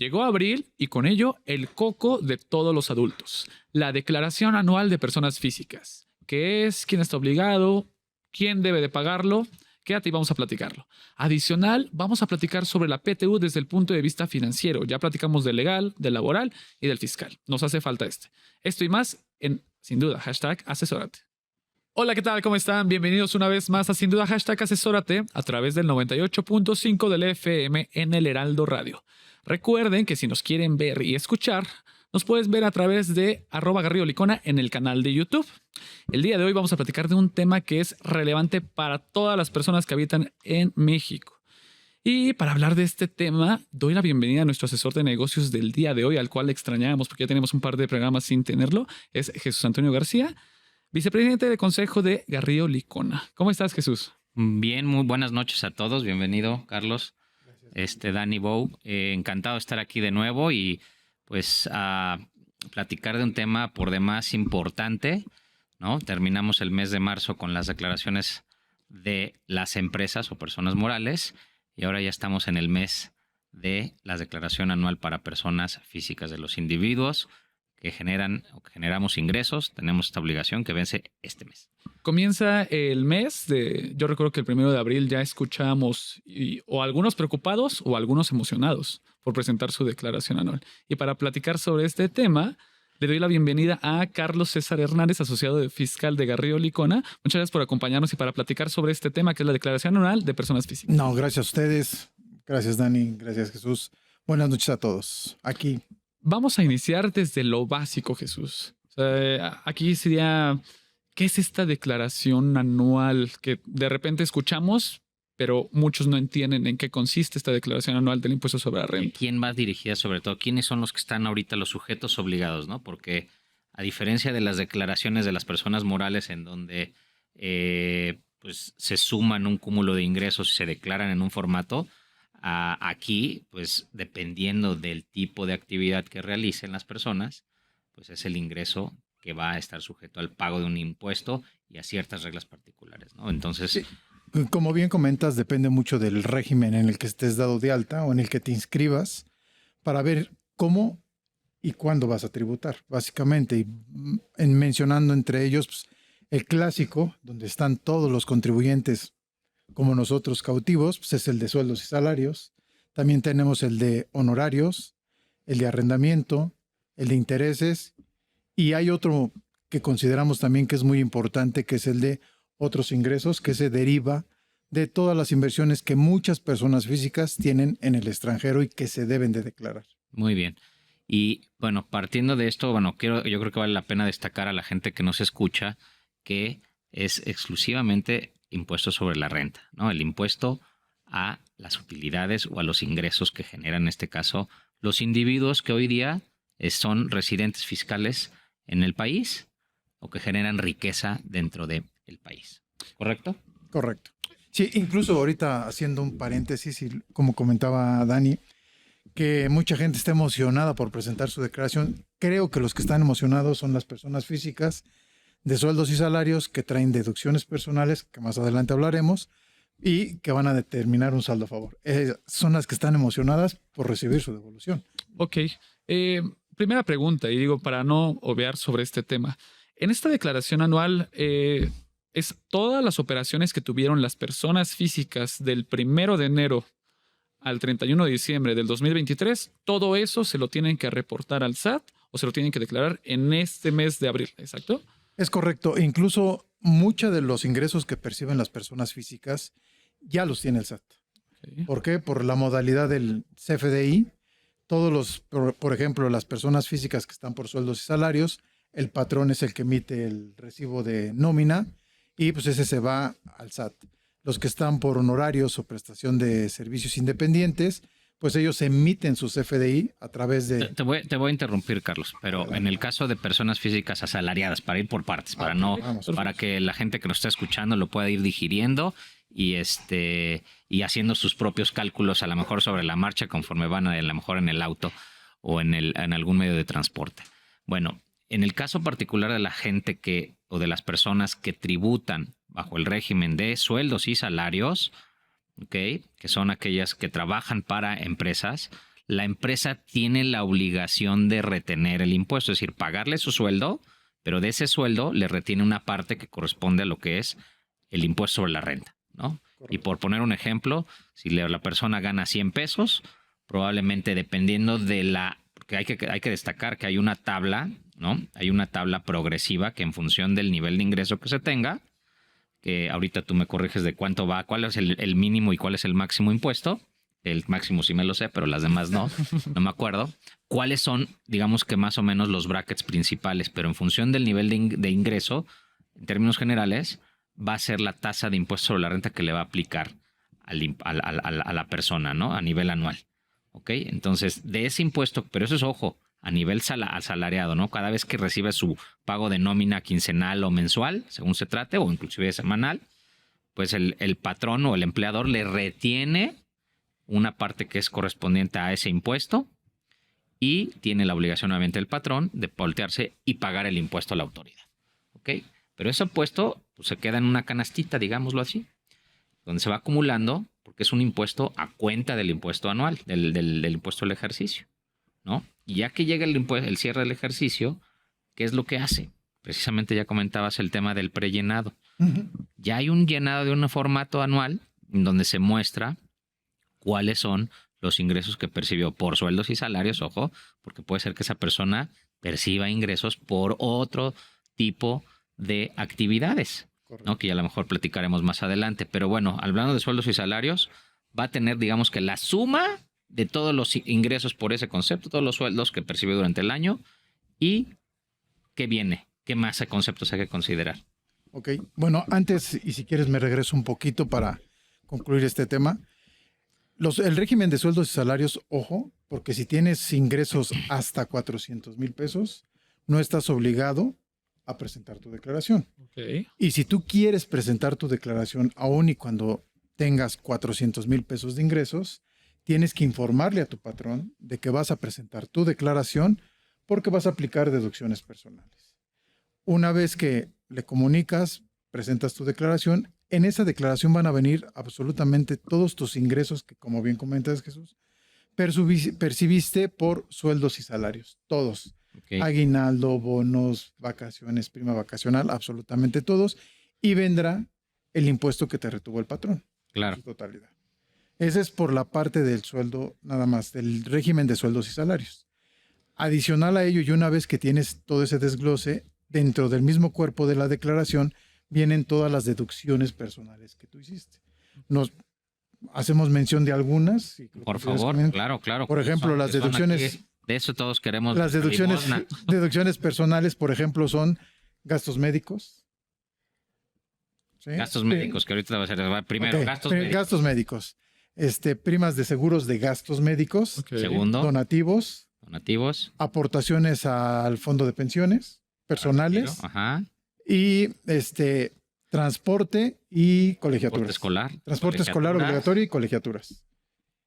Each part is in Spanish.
Llegó abril y con ello el coco de todos los adultos, la Declaración Anual de Personas Físicas. ¿Qué es? ¿Quién está obligado? ¿Quién debe de pagarlo? Quédate y vamos a platicarlo. Adicional, vamos a platicar sobre la PTU desde el punto de vista financiero. Ya platicamos del legal, del laboral y del fiscal. Nos hace falta este. Esto y más en, sin duda, #asesórate. Hola, ¿qué tal? ¿Cómo están? Bienvenidos una vez más a Sin Duda #asesórate a través del 98.5 del FM en el Heraldo Radio. Recuerden que si nos quieren ver y escuchar, nos puedes ver a través de @GarridoLicona en el canal de YouTube. El día de hoy vamos a platicar de un tema que es relevante para todas las personas que habitan en México. Y para hablar de este tema, doy la bienvenida a nuestro asesor de negocios del día de hoy, al cual extrañábamos porque ya tenemos un par de programas sin tenerlo. Es Jesús Antonio García, vicepresidente de Consejo de Garrido Licona. ¿Cómo estás, Jesús? Bien, muy buenas noches a todos. Bienvenido, Carlos. Dani Bow. Encantado de estar aquí de nuevo y pues a platicar de un tema por demás importante, ¿no? Terminamos el mes de marzo con las declaraciones de las empresas o personas morales y ahora ya estamos en el mes de la declaración anual para personas físicas de los individuos que generan o que generamos ingresos. Tenemos esta obligación que vence este mes. Comienza el mes de, yo recuerdo que el 1 de abril ya escuchamos o algunos preocupados o algunos emocionados por presentar su declaración anual. Y para platicar sobre este tema, le doy la bienvenida a Carlos César Hernández, asociado de fiscal de Garrido Licona. Muchas gracias por acompañarnos y para platicar sobre este tema que es la declaración anual de personas físicas. No, gracias a ustedes. Gracias, Dani. Gracias, Jesús. Buenas noches a todos. Aquí. Vamos a iniciar desde lo básico, Jesús. O sea, aquí sería, ¿qué es esta declaración anual que de repente escuchamos, pero muchos no entienden en qué consiste esta declaración anual del impuesto sobre la renta? ¿Quién va dirigida sobre todo? ¿Quiénes son los que están ahorita los sujetos obligados, ¿no? Porque a diferencia de las declaraciones de las personas morales en donde pues se suman un cúmulo de ingresos y se declaran en un formato, aquí, pues dependiendo del tipo de actividad que realicen las personas, pues es el ingreso que va a estar sujeto al pago de un impuesto y a ciertas reglas particulares, ¿no? Entonces, sí. Como bien comentas, depende mucho del régimen en el que estés dado de alta o en el que te inscribas para ver cómo y cuándo vas a tributar, básicamente. Y mencionando entre ellos pues, el clásico, donde están todos los contribuyentes como nosotros cautivos, pues es el de sueldos y salarios. También tenemos el de honorarios, el de arrendamiento, el de intereses. Y hay otro que consideramos también que es muy importante, que es el de otros ingresos, que se deriva de todas las inversiones que muchas personas físicas tienen en el extranjero y que se deben de declarar. Muy bien. Y bueno, partiendo de esto, bueno, yo creo que vale la pena destacar a la gente que nos escucha que es exclusivamente impuesto sobre la renta, ¿no? El impuesto a las utilidades o a los ingresos que generan, en este caso, los individuos que hoy día son residentes fiscales en el país o que generan riqueza dentro del país. ¿Correcto? Correcto. Sí, incluso ahorita haciendo un paréntesis, y como comentaba Dani, que mucha gente está emocionada por presentar su declaración. Creo que los que están emocionados son las personas físicas de sueldos y salarios que traen deducciones personales, que más adelante hablaremos, y que van a determinar un saldo a favor. Son las que están emocionadas por recibir su devolución. Ok. Primera pregunta, y digo, para no obviar sobre este tema. En esta declaración anual, es todas las operaciones que tuvieron las personas físicas del 1 de enero al 31 de diciembre del 2023, todo eso se lo tienen que reportar al SAT o se lo tienen que declarar en este mes de abril, ¿exacto? Es correcto. Por muchos de los ingresos que perciben las personas físicas ya los tiene el SAT. Okay. ¿Por qué? Por la modalidad del CFDI. Por ejemplo, las personas físicas que están por sueldos y salarios, el patrón es el que emite el recibo de nómina y pues ese se va al SAT. Los que están por honorarios o prestación de servicios independientes, pues ellos emiten su CFDI a través de... Te voy a interrumpir, Carlos, pero en el caso de personas físicas asalariadas, para ir por partes, para que la gente que nos está escuchando lo pueda ir digiriendo y haciendo sus propios cálculos a lo mejor sobre la marcha conforme van a lo mejor en el auto o en algún medio de transporte. Bueno, en el caso particular de la gente o de las personas que tributan bajo el régimen de sueldos y salarios, ¿okay?, que son aquellas que trabajan para empresas, la empresa tiene la obligación de retener el impuesto, es decir, pagarle su sueldo, pero de ese sueldo le retiene una parte que corresponde a lo que es el impuesto sobre la renta, ¿no? Y por poner un ejemplo, si la persona gana 100 pesos, probablemente dependiendo de porque hay que destacar que hay una tabla, ¿no? Hay una tabla progresiva que en función del nivel de ingreso que se tenga, que ahorita tú me corriges de cuánto va, cuál es el mínimo y cuál es el máximo impuesto. El máximo sí me lo sé, pero las demás no me acuerdo. ¿Cuáles son, digamos que más o menos los brackets principales? Pero en función del nivel de ingreso, en términos generales, va a ser la tasa de impuesto sobre la renta que le va a aplicar a la persona, ¿no? A nivel anual. ¿Ok? Entonces, de ese impuesto, pero eso es, ojo, a nivel asalariado, ¿no? Cada vez que recibe su pago de nómina quincenal o mensual, según se trate, o inclusive semanal, pues el patrón o el empleador le retiene una parte que es correspondiente a ese impuesto y tiene la obligación, obviamente, el patrón de voltearse y pagar el impuesto a la autoridad. ¿Ok? Pero ese impuesto pues, se queda en una canastita, digámoslo así, donde se va acumulando porque es un impuesto a cuenta del impuesto anual, del impuesto al ejercicio, ¿no? Y ya que llega el cierre del ejercicio, ¿qué es lo que hace? Precisamente ya comentabas el tema del prellenado. Ya hay un llenado de un formato anual en donde se muestra cuáles son los ingresos que percibió por sueldos y salarios, ojo, porque puede ser que esa persona perciba ingresos por otro tipo de actividades, ¿no? Que ya a lo mejor platicaremos más adelante. Pero bueno, hablando de sueldos y salarios, va a tener, digamos que la suma de todos los ingresos por ese concepto, todos los sueldos que percibió durante el año y qué viene, qué más conceptos hay que considerar. Ok, bueno, antes, y si quieres me regreso un poquito para concluir este tema. El régimen de sueldos y salarios, ojo, porque si tienes ingresos hasta 400,000 pesos, no estás obligado a presentar tu declaración. Okay. Y si tú quieres presentar tu declaración aún y cuando tengas 400,000 pesos de ingresos, tienes que informarle a tu patrón de que vas a presentar tu declaración porque vas a aplicar deducciones personales. Una vez que le comunicas, presentas tu declaración, en esa declaración van a venir absolutamente todos tus ingresos que, como bien comentas, Jesús, percibiste por sueldos y salarios, todos. Okay. Aguinaldo, bonos, vacaciones, prima vacacional, absolutamente todos. Y vendrá el impuesto que te retuvo el patrón. Claro. En su totalidad. Ese es por la parte del sueldo, nada más, del régimen de sueldos y salarios. Adicional a ello, y una vez que tienes todo ese desglose, dentro del mismo cuerpo de la declaración, vienen todas las deducciones personales que tú hiciste. Nos hacemos mención de algunas. Por favor, claro. Por ejemplo, las deducciones... De eso todos queremos. Las deducciones personales, por ejemplo, son gastos médicos. ¿Sí? Gastos médicos, que ahorita va a ser primero, okay. Gastos médicos. Primas de seguros de gastos médicos. Okay. Segundo. Donativos. Aportaciones al fondo de pensiones personales. Ajá. Y transporte y colegiaturas. Transporte escolar obligatorio y colegiaturas.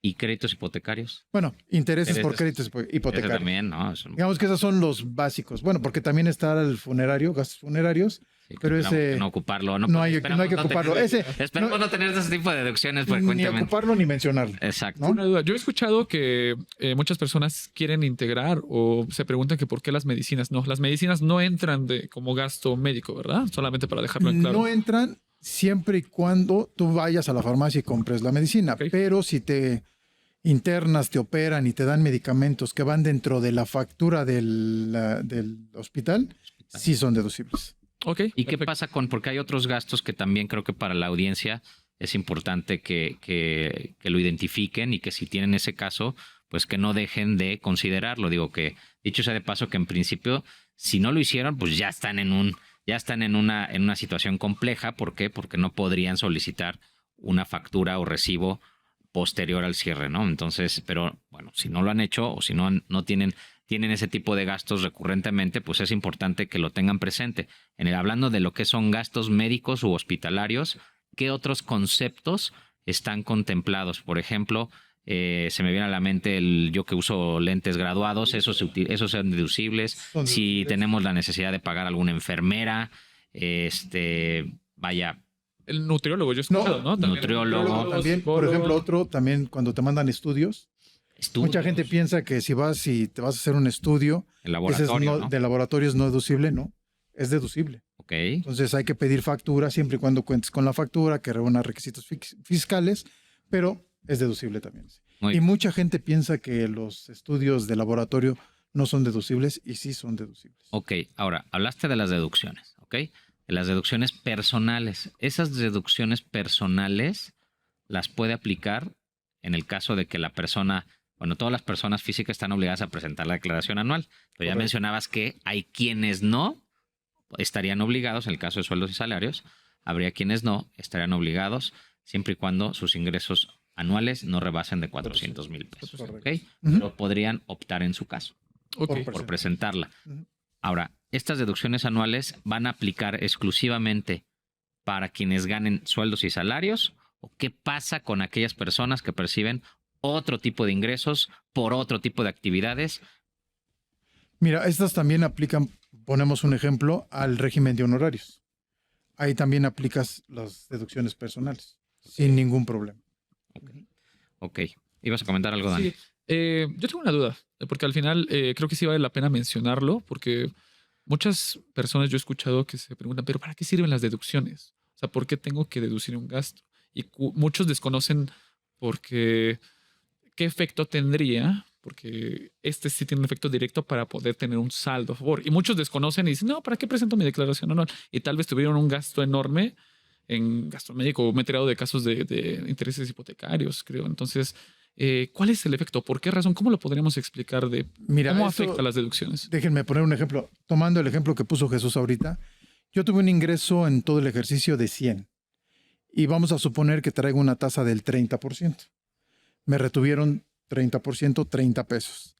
¿Y créditos hipotecarios? Bueno, intereses por créditos hipotecarios. Eso también, ¿no? Digamos que esos son los básicos. Bueno, porque también está el funerario, gastos funerarios. Sí, pero ese... No ocuparlo. No hay que ocuparlo. Esperemos no tener ese tipo de deducciones frecuentemente. Ni ocuparlo ni mencionarlo. Exacto. ¿No? Una duda. Yo he escuchado que muchas personas quieren integrar o se preguntan que por qué las medicinas no. Las medicinas no entran como gasto médico, ¿verdad? Solamente para dejarlo en claro. No entran siempre y cuando tú vayas a la farmacia y compres la medicina. Okay. Pero si te internas, te operan y te dan medicamentos que van dentro de la factura del hospital, sí son deducibles. Okay, ¿y qué pasa porque hay otros gastos que también creo que para la audiencia es importante que lo identifiquen y que si tienen ese caso, pues que no dejen de considerarlo? Digo que, dicho sea de paso, que en principio, si no lo hicieron, pues ya están en una situación compleja. ¿Por qué? Porque no podrían solicitar una factura o recibo posterior al cierre, ¿no? Entonces, pero bueno, si no lo han hecho o si no tienen ese tipo de gastos recurrentemente, pues es importante que lo tengan presente. Hablando de lo que son gastos médicos u hospitalarios, ¿qué otros conceptos están contemplados? Por ejemplo, se me viene a la mente yo que uso lentes graduados, esos son deducibles. Si tenemos la necesidad de pagar a alguna enfermera, vaya... El nutriólogo, yo he escuchado, ¿no? Nutriólogo. También, por ejemplo, también cuando te mandan estudios, Mucha gente piensa que si vas y te vas a hacer un estudio El laboratorio, ¿no? de laboratorio es no deducible, no, es deducible. Ok. Entonces hay que pedir factura siempre y cuando cuentes con la factura, que reúna requisitos fiscales, pero es deducible también. Muy Y mucha gente piensa que los estudios de laboratorio no son deducibles y sí son deducibles. Ok, ahora, hablaste de las deducciones, ¿ok? De las deducciones personales. Esas deducciones personales las puede aplicar en el caso de que la persona, bueno, todas las personas físicas están obligadas a presentar la declaración anual. Pero ya Correcto. mencionabas que hay quienes no estarían obligados, en el caso de sueldos y salarios, habría quienes no estarían obligados siempre y cuando sus ingresos anuales no rebasen de 400,000 pesos, ¿ok? Correcto. Ujú. Pero podrían optar en su caso Ok. Por por presentarla. Ujú. Ahora, estas deducciones anuales van a aplicar exclusivamente para quienes ganen sueldos y salarios, o qué pasa con aquellas personas que perciben otro tipo de ingresos por otro tipo de actividades. Mira, estas también aplican, ponemos un ejemplo, al régimen de honorarios. Ahí también aplicas las deducciones personales, sin ningún problema. Ok, ibas a comentar algo, Dani. Sí, yo tengo una duda, porque al final creo que sí vale la pena mencionarlo, porque muchas personas yo he escuchado que se preguntan, pero ¿para qué sirven las deducciones? O sea, ¿por qué tengo que deducir un gasto? Y muchos desconocen porque qué efecto tendría, porque este sí tiene un efecto directo para poder tener un saldo a favor. Y muchos desconocen y dicen, no, ¿para qué presento mi declaración anual? Y tal vez tuvieron un gasto enorme en gasto médico. Me he enterado de casos de intereses hipotecarios, creo. Entonces, ¿cuál es el efecto? ¿Por qué razón? ¿Cómo lo podríamos explicar de Mira, cómo esto- afecta las deducciones? Déjenme poner un ejemplo. Tomando el ejemplo que puso Jesús ahorita, yo tuve un ingreso en todo el ejercicio de 100 y vamos a suponer que traigo una tasa del 30%. Me retuvieron 30%, 30 pesos.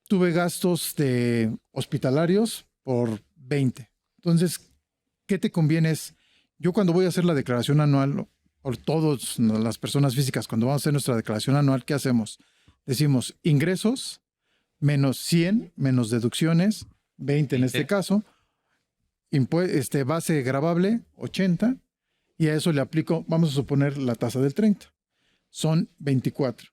Tuve gastos de hospitalarios por 20. Entonces, ¿qué te conviene? Yo cuando voy a hacer la declaración anual, o todas las personas físicas, cuando vamos a hacer nuestra declaración anual, ¿qué hacemos? Decimos ingresos menos 100, menos deducciones, 20 en este caso, base gravable, 80, y a eso le aplico, vamos a suponer la tasa del 30. Son 24.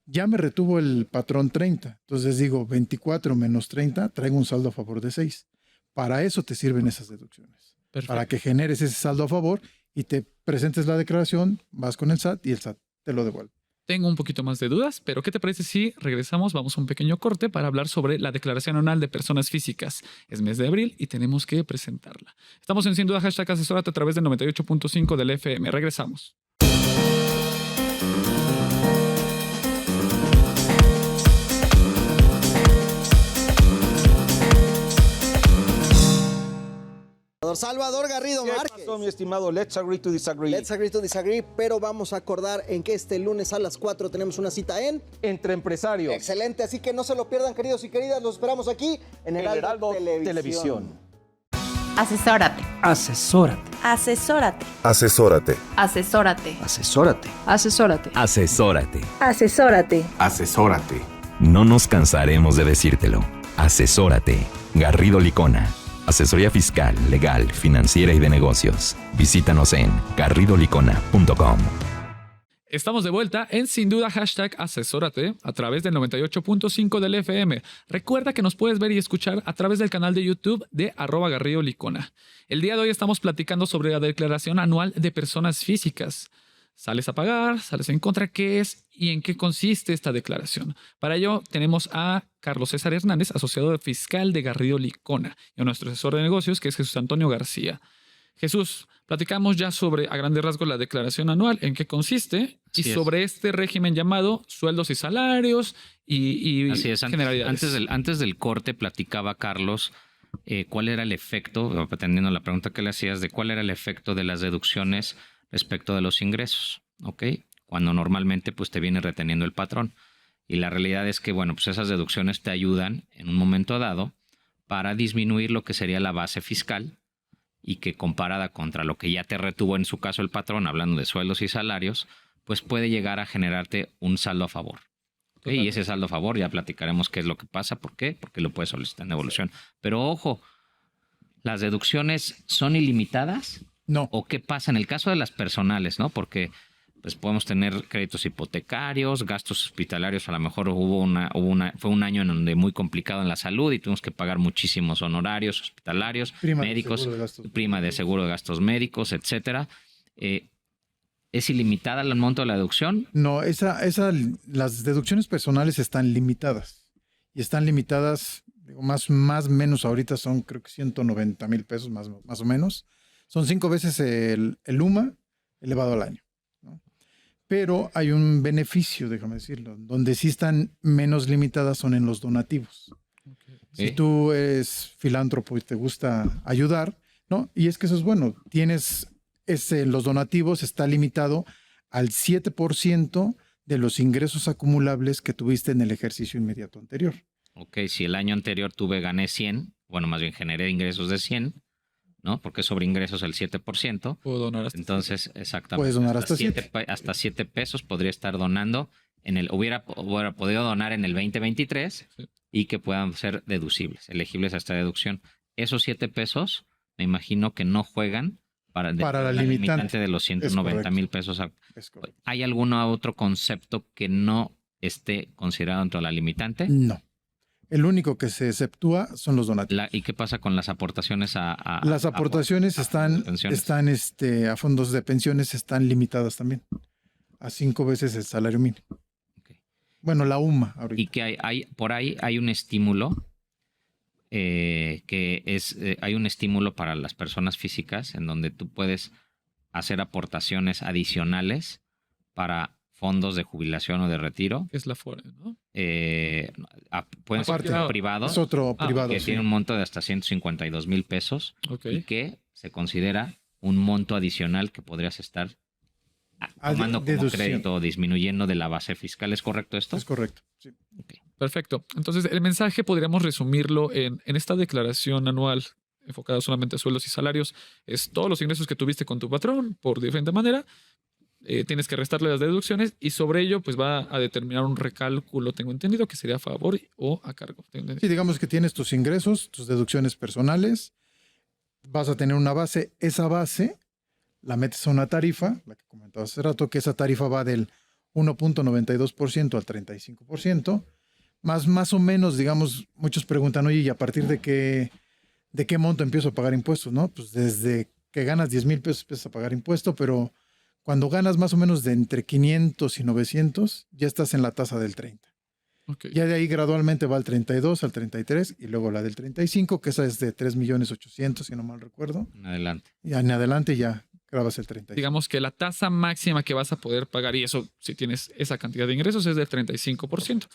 Ya me retuvo el patrón 30. Entonces digo, 24 menos 30, traigo un saldo a favor de 6. Para eso te sirven esas deducciones. Perfecto. Para que generes ese saldo a favor y te presentes la declaración, vas con el SAT y el SAT te lo devuelve. Tengo un poquito más de dudas, pero ¿qué te parece si regresamos? Vamos a un pequeño corte para hablar sobre la declaración anual de personas físicas. Es mes de abril y tenemos que presentarla. Estamos en Sin Duda, hashtag asesórate a través del 98.5 del FM. Regresamos. Salvador Garrido ¿Qué Márquez. pasó, mi estimado? Let's agree to disagree. Let's agree to disagree, pero vamos a acordar en que este lunes a las 4 tenemos una cita en... Entre empresarios. Excelente, así que no se lo pierdan, queridos y queridas. Los esperamos aquí en El Heraldo Televisión. Asesórate. Asesórate. Asesórate. Asesórate. Asesórate. Asesórate. Asesórate. Asesórate. Asesórate. Asesórate. No nos cansaremos de decírtelo. Asesórate. Garrido Licona. Asesoría fiscal, legal, financiera y de negocios. Visítanos en garridolicona.com. Estamos de vuelta en Sin Duda, hashtag asesórate a través del 98.5 del FM. Recuerda que nos puedes ver y escuchar a través del canal de YouTube de @garridolicona. El día de hoy estamos platicando sobre la declaración anual de personas físicas. Sales a pagar, sales en contra, ¿qué es y en qué consiste esta declaración? Para ello tenemos a Carlos César Hernández, asociado fiscal de Garrido Licona, y a nuestro asesor de negocios, que es Jesús Antonio García. Jesús, platicamos ya sobre, a grandes rasgos, la declaración anual, en qué consiste, y Así es. sobre este régimen llamado sueldos y salarios y Así es, generalidades. antes del corte platicaba Carlos cuál era el efecto, atendiendo la pregunta que le hacías, de cuál era el efecto de las deducciones respecto de los ingresos, ¿ok? Cuando normalmente pues te viene reteniendo el patrón. Y la realidad es que, bueno, pues esas deducciones te ayudan en un momento dado para disminuir lo que sería la base fiscal y que comparada contra lo que ya te retuvo en su caso el patrón, hablando de sueldos y salarios, pues puede llegar a generarte un saldo a favor. ¿Ok? Y ese saldo a favor ya platicaremos qué es lo que pasa, ¿por qué? Porque lo puedes solicitar en devolución. Pero ojo, ¿las deducciones son ilimitadas? No. ¿O qué pasa en el caso de las personales, no? Porque pues podemos tener créditos hipotecarios, gastos hospitalarios. A lo mejor fue un año en donde muy complicado en la salud y tuvimos que pagar muchísimos honorarios hospitalarios, médicos, prima de seguro de gastos médicos, etcétera. ¿Es ilimitada el monto de la deducción? No, las deducciones personales están limitadas. Y están limitadas, digo, más o menos ahorita son creo que 190,000 pesos más o menos. Son 5 veces el UMA elevado al año, ¿no? Pero hay un beneficio, déjame decirlo, donde sí están menos limitadas son en los donativos. Okay. Si tú eres filántropo y te gusta ayudar, ¿no? Y es que eso es bueno. Los donativos está limitado al 7% de los ingresos acumulables que tuviste en el ejercicio inmediato anterior. Ok, si el año anterior gané 100, bueno, más bien generé ingresos de 100, ¿no? Porque sobre ingresos el 7%. Puedo donar hasta Entonces, exactamente. Puedes donar hasta 7. Hasta 7 pesos podría estar donando. Hubiera podido donar en el 2023 Sí. y que puedan ser deducibles, elegibles a esta deducción. Esos 7 pesos, me imagino que no juegan para la limitante de los 190,000 pesos. Es correcto. ¿Hay algún otro concepto que no esté considerado dentro de la limitante? No. El único que se exceptúa son los donativos. ¿Y qué pasa con las aportaciones Las aportaciones están a fondos de pensiones están limitadas también a 5 veces el salario mínimo. Okay. Bueno, la UMA ahorita. Y que por ahí hay un estímulo hay un estímulo para las personas físicas en donde tú puedes hacer aportaciones adicionales para fondos de jubilación o de retiro. Es la FORE, ¿no? Pueden ser Aparte, privados. Es otro privado. Que Sí. tiene un monto de hasta 152,000 pesos Ok. y que se considera un monto adicional que podrías estar tomando como deducción. crédito o disminuyendo de la base fiscal. ¿Es correcto esto? Es correcto. Sí. Perfecto. Entonces, el mensaje podríamos resumirlo en esta declaración anual enfocada solamente a sueldos y salarios. Es todos los ingresos que tuviste con tu patrón por diferente manera. Tienes que restarle las deducciones y sobre ello pues va a determinar un recálculo, tengo entendido, que sería a favor o a cargo. Sí, digamos que tienes tus ingresos, tus deducciones personales, vas a tener una base, esa base la metes a una tarifa, la que comentaba hace rato, que esa tarifa va del 1.92% al 35%, más o menos, digamos, muchos preguntan, oye, ¿y a partir de qué monto empiezo a pagar impuestos? ¿No? Pues desde que ganas 10,000 pesos empiezas a pagar impuesto, pero cuando ganas más o menos de entre 500 y 900, ya estás en la tasa del 30. Okay. Ya de ahí gradualmente va al 32, al 33 y luego la del 35, que esa es de 3,800,000, si no mal recuerdo. En adelante. Y en adelante ya grabas el 35. Digamos que la tasa máxima que vas a poder pagar, y eso si tienes esa cantidad de ingresos, es del 35%.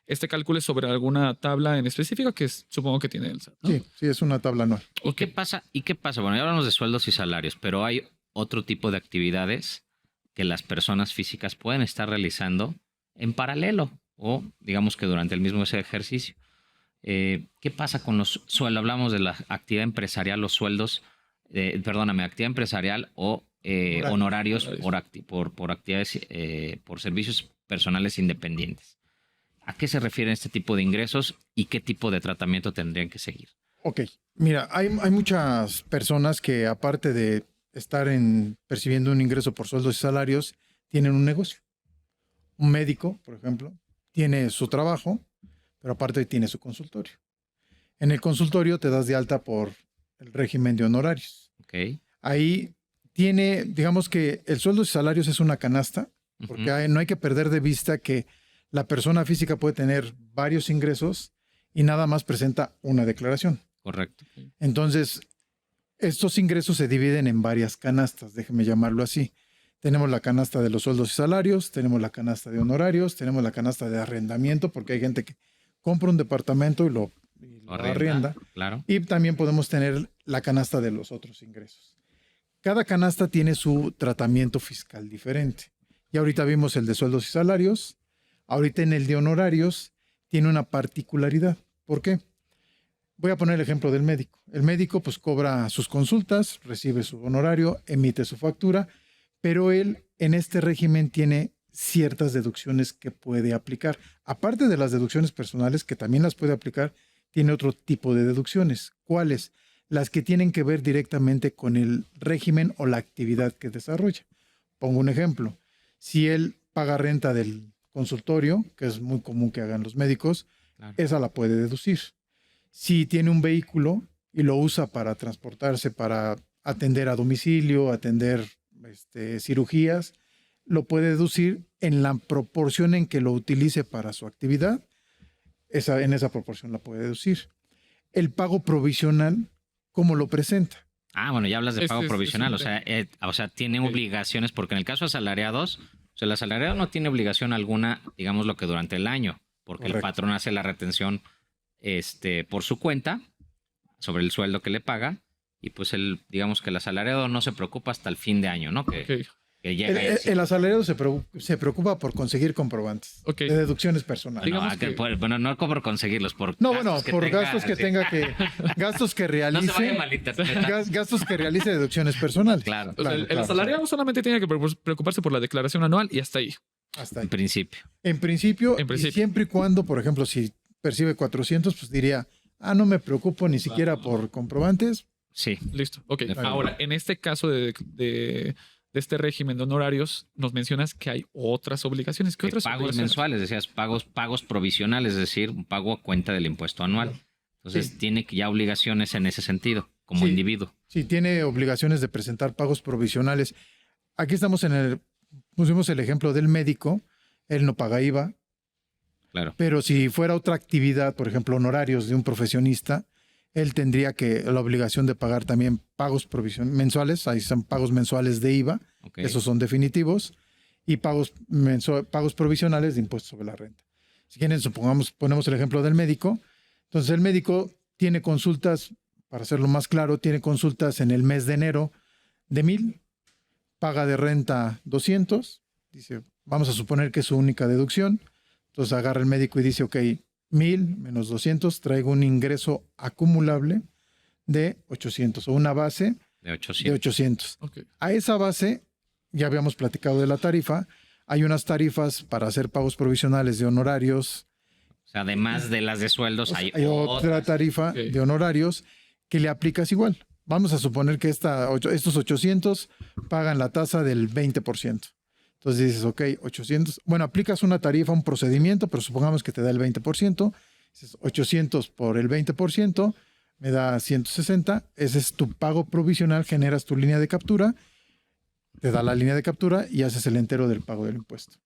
Este cálculo es sobre alguna tabla en específico que supongo que tiene el SAT, ¿no? Sí, es una tabla anual. ¿Y qué pasa? Bueno, ya hablamos de sueldos y salarios, pero hay otro tipo de actividades que las personas físicas pueden estar realizando en paralelo o digamos que durante el mismo ese ejercicio. ¿Qué pasa con los sueldos? Hablamos de la actividad empresarial, los sueldos, actividad empresarial o honorarios por actividades, por servicios personales independientes. ¿A qué se refieren este tipo de ingresos y qué tipo de tratamiento tendrían que seguir? Ok, mira, hay muchas personas que aparte de estar percibiendo un ingreso por sueldos y salarios, tienen un negocio. Un médico, por ejemplo, tiene su trabajo, pero aparte tiene su consultorio. En el consultorio te das de alta por el régimen de honorarios. Okay. Ahí digamos que el sueldo y salarios es una canasta, porque no hay que perder de vista que la persona física puede tener varios ingresos y nada más presenta una declaración. Correcto. Entonces, estos ingresos se dividen en varias canastas, déjeme llamarlo así. Tenemos la canasta de los sueldos y salarios, tenemos la canasta de honorarios, tenemos la canasta de arrendamiento, porque hay gente que compra un departamento y lo arrienda. Claro. Y también podemos tener la canasta de los otros ingresos. Cada canasta tiene su tratamiento fiscal diferente. Y ahorita vimos el de sueldos y salarios. Ahorita en el de honorarios tiene una particularidad. ¿Por qué? Voy a poner el ejemplo del médico. El médico pues cobra sus consultas, recibe su honorario, emite su factura, pero él en este régimen tiene ciertas deducciones que puede aplicar. Aparte de las deducciones personales, que también las puede aplicar, tiene otro tipo de deducciones. ¿Cuáles? Las que tienen que ver directamente con el régimen o la actividad que desarrolla. Pongo un ejemplo. Si él paga renta del consultorio, que es muy común que hagan los médicos, Claro. esa la puede deducir. Si tiene un vehículo y lo usa para transportarse, para atender a domicilio, atender cirugías, lo puede deducir en la proporción en que lo utilice para su actividad. En esa proporción la puede deducir. El pago provisional, ¿cómo lo presenta? Ah, bueno, ya hablas de Este pago es provisional, un o sea, tiene Ok. obligaciones, porque en el caso de asalariados, o sea, el asalariado no tiene obligación alguna, digamos, lo que durante el año, porque el Correcto. patrón hace la retención por su cuenta sobre el sueldo que le paga, y pues digamos que el asalariado no se preocupa hasta el fin de año, ¿no? Que llega y El asalariado se preocupa por conseguir comprobantes Ok. de deducciones personales. Digamos no, que- bueno, no por conseguirlos, por No, bueno, por tenga, gastos que sí. tenga que... Gastos que No se vaya a realice... malinterpretar. Gastos que realice deducciones personales. Claro, O sea, el Claro. asalariado solamente tiene que preocuparse por la declaración anual y hasta ahí. Hasta en ahí. principio. En principio, En principio. y siempre y cuando, por ejemplo, si percibe 400, pues diría, no me preocupo ni siquiera por comprobantes. Sí. Listo. Ok. Claro. Ahora, en este caso de este régimen de honorarios, nos mencionas que hay otras obligaciones. ¿Qué otras Pagos obligaciones? mensuales, decías, pagos provisionales, es decir, un pago a cuenta del impuesto anual. Entonces Sí. tiene que ya obligaciones en ese sentido, como Sí. individuo. Si tiene obligaciones de presentar pagos provisionales. Aquí estamos pusimos el ejemplo del médico, él no paga IVA, Claro. pero si fuera otra actividad, por ejemplo, honorarios de un profesionista, él tendría la obligación de pagar también pagos mensuales, ahí son pagos mensuales de IVA, Ok. esos son definitivos, y pagos provisionales de impuestos sobre la renta. Si quieren, ponemos el ejemplo del médico. Entonces, el médico tiene consultas, para hacerlo más claro, tiene consultas en el mes de enero de 1,000, paga de renta 200, dice, vamos a suponer que es su única deducción. Entonces agarra el médico y dice, ok, 1,000 menos 200, traigo un ingreso acumulable de 800 o una base De de 800. 800. Ok. A esa base, ya habíamos platicado de la tarifa, hay unas tarifas para hacer pagos provisionales de honorarios. O sea, además de las de sueldos, hay otra otras. tarifa Ok. de honorarios que le aplicas igual. Vamos a suponer que estos 800 pagan la tasa del 20%. Entonces dices, ok, 800. Bueno, aplicas una tarifa, un procedimiento, pero supongamos que te da el 20%. Dices, 800 por el 20% me da 160. Ese es tu pago provisional, generas tu línea de captura, te da la línea de captura y haces el entero del pago del impuesto.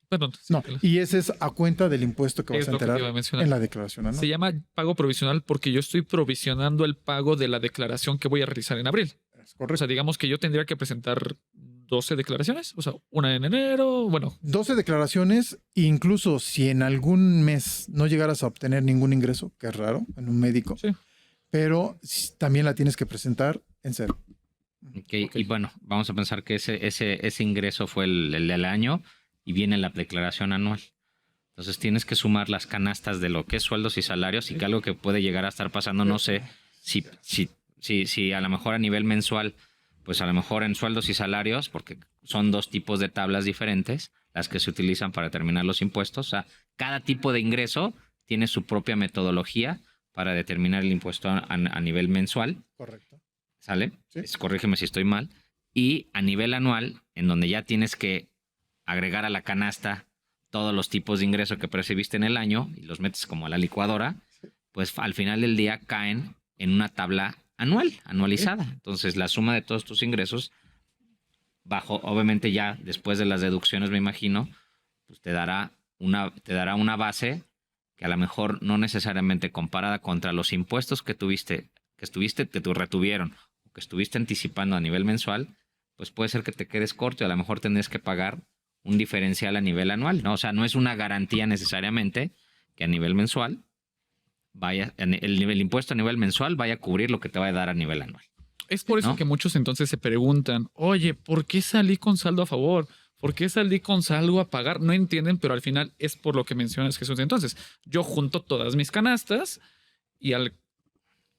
Perdón. Y ese es a cuenta del impuesto que vas Es a lo que te enterar iba a mencionar. en la declaración anual. Se llama pago provisional porque yo estoy provisionando el pago de la declaración que voy a realizar en abril. Es O correcto. sea, digamos que yo tendría que presentar 12 declaraciones, o sea, una en enero, bueno, 12 declaraciones, incluso si en algún mes no llegaras a obtener ningún ingreso, que es raro en un médico, Sí. pero también la tienes que presentar en cero. Ok. Y bueno, vamos a pensar que ese ingreso fue el del año y viene la declaración anual. Entonces tienes que sumar las canastas de lo que es sueldos y salarios y que algo que puede llegar a estar pasando, no sé si a lo mejor a nivel mensual, pues a lo mejor en sueldos y salarios, porque son dos tipos de tablas diferentes, las que se utilizan para determinar los impuestos. O sea, cada tipo de ingreso tiene su propia metodología para determinar el impuesto a nivel mensual. Correcto. ¿Sale? Sí. Corrígeme si estoy mal. Y a nivel anual, en donde ya tienes que agregar a la canasta todos los tipos de ingreso que percibiste en el año y los metes como a la licuadora, pues al final del día caen en una tabla anualizada. Entonces, la suma de todos tus ingresos, obviamente ya después de las deducciones, me imagino, pues te dará una base que a lo mejor no necesariamente comparada contra los impuestos que te retuvieron o que estuviste anticipando a nivel mensual, pues puede ser que te quedes corto y a lo mejor tendrás que pagar un diferencial a nivel anual, ¿no? O sea, no es una garantía necesariamente que a nivel mensual el impuesto a nivel mensual vaya a cubrir lo que te va a dar a nivel anual. es por eso ¿No? que muchos entonces se preguntan, oye, ¿por qué salí con saldo a favor? ¿Por qué salí con saldo a pagar? No entienden, pero al final es por lo que mencionas, Jesús. Entonces, yo junto todas mis canastas y al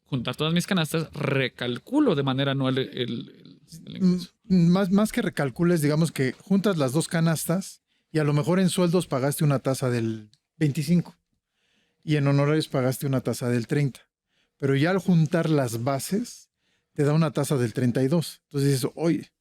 juntar todas mis canastas, recalculo de manera anual el ingreso. Más que recalcules, digamos que juntas las dos canastas y a lo mejor en sueldos pagaste una tasa del 25 y en honorarios pagaste una tasa del 30. Pero ya al juntar las bases te da una tasa del 32. Entonces dices, oye,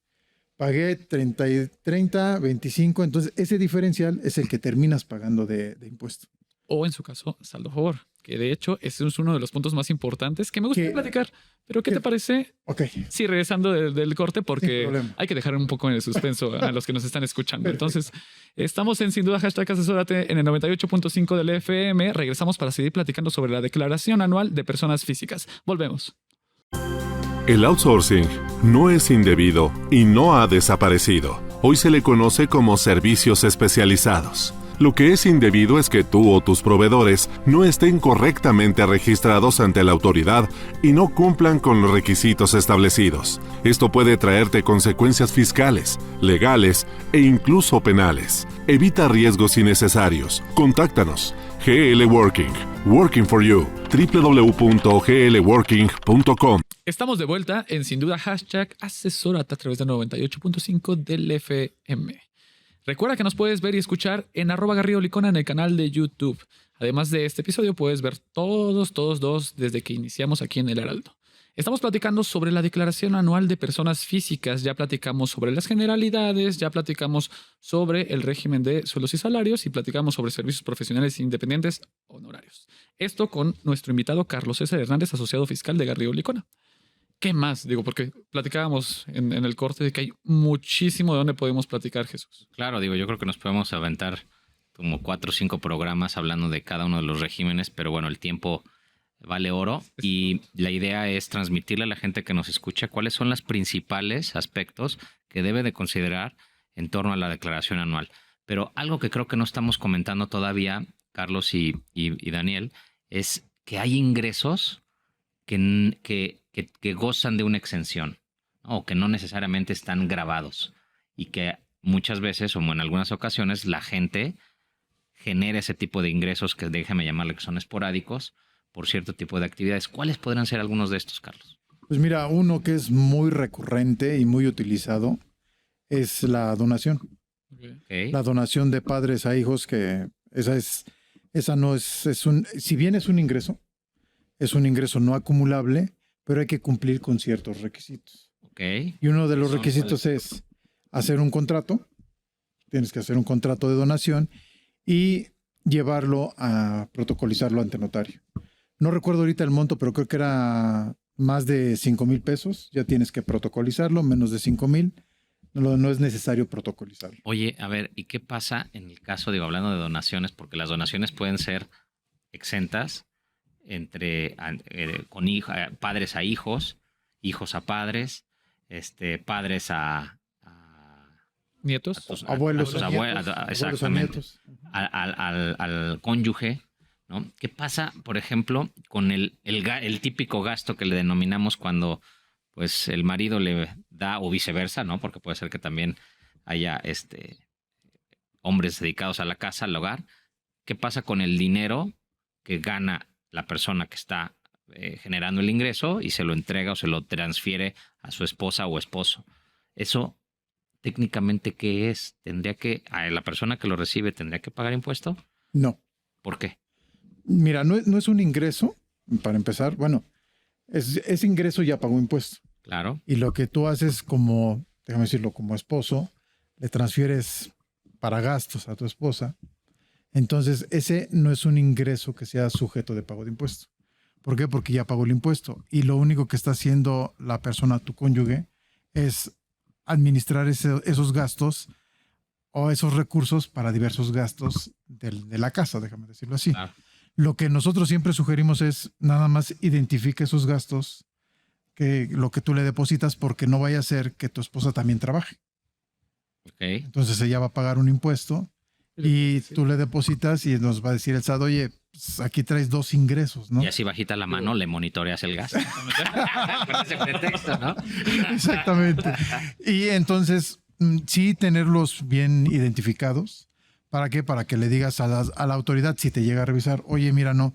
pagué 30, 25, entonces ese diferencial es el que terminas pagando de impuesto. O en su caso, saldo a favor, que de hecho ese es uno de los puntos más importantes que me gustaría ¿Qué? platicar. Pero ¿qué te parece? Ok, Sí, regresando del corte, sin porque problema. hay que dejar un poco en el suspenso a los que nos están escuchando. Perfecto. Entonces, estamos en Sin Duda Hashtag Asesórate en el 98.5 del FM. Regresamos para seguir platicando sobre la declaración anual de personas físicas. Volvemos. El outsourcing no es indebido y no ha desaparecido. Hoy se le conoce como servicios especializados. Lo que es indebido es que tú o tus proveedores no estén correctamente registrados ante la autoridad y no cumplan con los requisitos establecidos. Esto puede traerte consecuencias fiscales, legales e incluso penales. Evita riesgos innecesarios. Contáctanos. GL Working. Working for you. www.glworking.com. Estamos de vuelta en Sin Duda Hashtag Asesórate a través de 98.5 del FM. Recuerda que nos puedes ver y escuchar en @GarridoLicona en el canal de YouTube. Además de este episodio, puedes ver todos desde que iniciamos aquí en El Heraldo. Estamos platicando sobre la declaración anual de personas físicas. Ya platicamos sobre las generalidades, ya platicamos sobre el régimen de sueldos y salarios y platicamos sobre servicios profesionales independientes honorarios. Esto con nuestro invitado Carlos César Hernández, asociado fiscal de Garrido Licona. ¿Qué más? Digo, porque platicábamos en el corte de que hay muchísimo de donde podemos platicar, Jesús. Claro, digo, yo creo que nos podemos aventar como 4 o 5 programas hablando de cada uno de los regímenes, pero bueno, el tiempo vale oro y la idea es transmitirle a la gente que nos escucha cuáles son los principales aspectos que debe de considerar en torno a la declaración anual. Pero algo que creo que no estamos comentando todavía, Carlos y Daniel, es que hay ingresos que gozan de una exención, ¿no? O que no necesariamente están grabados y que muchas veces o en algunas ocasiones la gente genera ese tipo de ingresos que déjame llamarle que son esporádicos por cierto tipo de actividades. ¿Cuáles podrán ser algunos de estos, Carlos? Pues mira, uno que es muy recurrente y muy utilizado es la donación. Okay. La donación de padres a hijos, que esa no es un, si bien es un ingreso no acumulable, pero hay que cumplir con ciertos requisitos. Okay. Y uno de los requisitos es hacer un contrato. Tienes que hacer un contrato de donación y llevarlo a protocolizarlo ante notario. No recuerdo ahorita el monto, pero creo que era más de 5,000 pesos. Ya tienes que protocolizarlo, menos de 5,000. No es necesario protocolizarlo. Oye, a ver, ¿y qué pasa en el caso, digo, hablando de donaciones? Porque las donaciones pueden ser exentas entre con padres a hijos, hijos a padres, padres a nietos, abuelos, exactamente, al cónyuge, ¿no? ¿Qué pasa, por ejemplo, con el típico gasto que le denominamos cuando pues el marido le da o viceversa, ¿no? Porque puede ser que también haya hombres dedicados a la casa, al hogar. ¿Qué pasa con el dinero que gana la persona que está generando el ingreso y se lo entrega o se lo transfiere a su esposa o esposo? Eso técnicamente, ¿qué es? ¿A la persona que lo recibe tendría que pagar impuesto? No. ¿Por qué? Mira, no es un ingreso, para empezar. Bueno, ese ingreso ya pagó impuesto. Claro. Y lo que tú haces como, déjame decirlo, como esposo, le transfieres para gastos a tu esposa. Entonces, ese no es un ingreso que sea sujeto de pago de impuesto. ¿Por qué? Porque ya pagó el impuesto. Y lo único que está haciendo la persona, tu cónyuge, es administrar esos gastos o esos recursos para diversos gastos de la casa, déjame decirlo así. Claro. Lo que nosotros siempre sugerimos es nada más identifica esos gastos, que lo que tú le depositas, porque no vaya a ser que tu esposa también trabaje. Okay. Entonces ella va a pagar un impuesto y tú le depositas y nos va a decir el SAT, oye, pues aquí traes 2 ingresos, ¿no? Y así bajita la mano le monitoreas el gasto. Con ese pretexto, ¿no? Exactamente. Y entonces, sí tenerlos bien identificados. ¿Para qué? Para que le digas a la autoridad, si te llega a revisar, oye, mira, no,